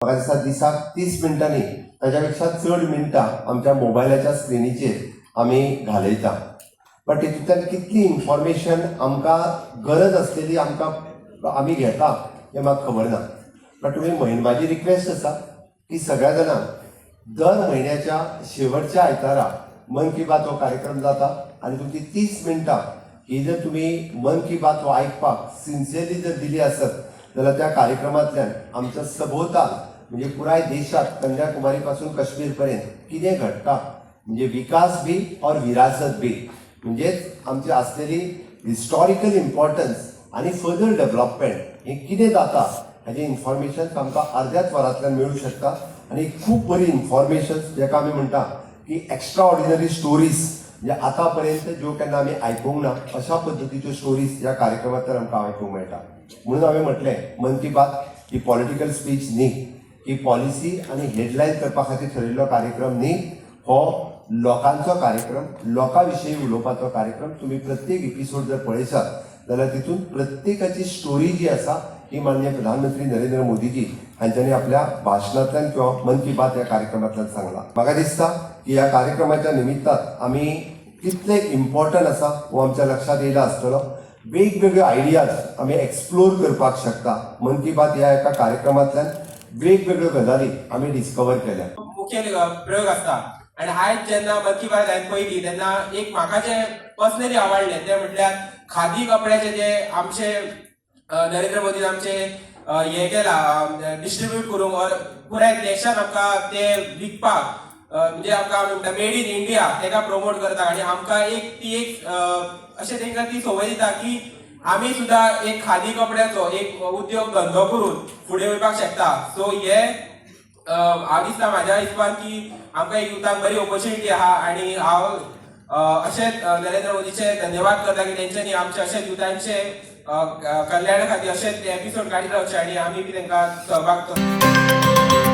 म्हाका दिसाक 30 मिनटांनी ताच्यापेक्षा चड मिनटां आमच्या मोबायलाच्या स्क्रिनीचेर आमी घालयता. बट तितूंतल्यान कितली इन्फॉर्मेशन आमकां गरज आसलेली आमी घेता हें म्हाका खबर ना. बट म्हाजी रिक्वेस्ट आसा की सगळ्या जाणांक दर म्हयन्याच्या शेवटच्या आयतारा मन की बात हो कार्यक्रम जाता आनी तुमची 30 मिनटां ही जर तुमी मन की बात हो आयकपाक सिन्सियरली जर दिली आसत जाल्यार त्या कार्यक्रमांतल्यान आमच्या सभोवताल म्हणजे पुराय देशात कन्याकुमारी पासून काश्मीर पर्यंत कितें घडटा म्हणजे विकास बी और विरासत बी म्हणजेच आमची असलेली हिस्टॉरिकल इम्पॉर्टन्स आणि फर्दर डेव्हलपमेंट हे कितें जाता हाचे इन्फॉर्मेशन आमकां अर्ध्याच वरांतल्यान मेळूं शकता. आणि खूप बरी इन्फॉर्मेशन जेका आमी म्हणटा की एक्स्ट्रा ऑर्डिनरी स्टोरीज म्हणजे आतापर्यंत ज्यो केन्ना आमी आयकूंक ना अशा पद्दतीच्यो स्टोरीज ह्या कार्यक्रमांतल्यान आमकां आयकूंक मेळटा. म्हणून हांवें म्हटलें मन की बात ही पॉलिटिकल स्पीच न्ही, ही पॉलिसी आणि हेडलायन करपा खातीर ठरयल्लो कार्यक्रम न्ही, हो लोकांचो कार्यक्रम, लोकां विशीं उलोवपाचो कार्यक्रम. तुम्ही प्रत्येक एपिसोड जर पळयशात जाल्यार तितून प्रत्येकाची स्टोरी जी आसा ही माननीय प्रधानमंत्री नरेंद्र मोदीजी हांच्यांनी आपल्या भाशणांतल्यान किंवा मन की बात ह्या कार्यक्रमांतल्यान सांगला. म्हाका दिसता की ह्या कार्यक्रमाच्या निमित्तान आमी कितले इम्पॉर्टंट आसा हो आमच्या लक्षात येयला आसतलो. वेगवेगळ्यो आयडियाज आमी एक्सप्लोर करपाक शकता. मन की बात ह्या एका कार्यक्रमांतल्यान वेगवेगळ्यो गजाली आमी डिस्कवर केल्या. मुखेल प्रयोग आसता आणि आयज जेन्ना मन की बात हांवें पळयली तेन्ना एक म्हाका जे पर्सनली आवडलें तें म्हटल्यार खादी कपड्याचे जे आमचे नरेंद्र मोदीन आमचे हे केला डिस्ट्रीब्यूट करूंक और पुराय देशान आमकां ते विकपाक म्हणजे आमकां म्हणटा मेड इन इंडिया तेका प्रमोट करता आणि आमकां ती एक अशें तेंकां ती संवय दिता की आमी सुद्दां एक खादी कपड्याचो एक उद्योग धंदो करून फुडें वयपाक शकता. सो हे हांव दिसता म्हाज्या हिसपान की आमकां युथाक बरी ऑपॉर्च्युनिटी आहा आणि हांव अशेंच नरेंद्र मोदीचे धन्यवाद करता की तेंच्यांनी आमचे अशेच युथांचे कल्याणा खातीर अशेच एपिसोड काडीत रावचे आणि आमी बी तांकां सहभाग करता.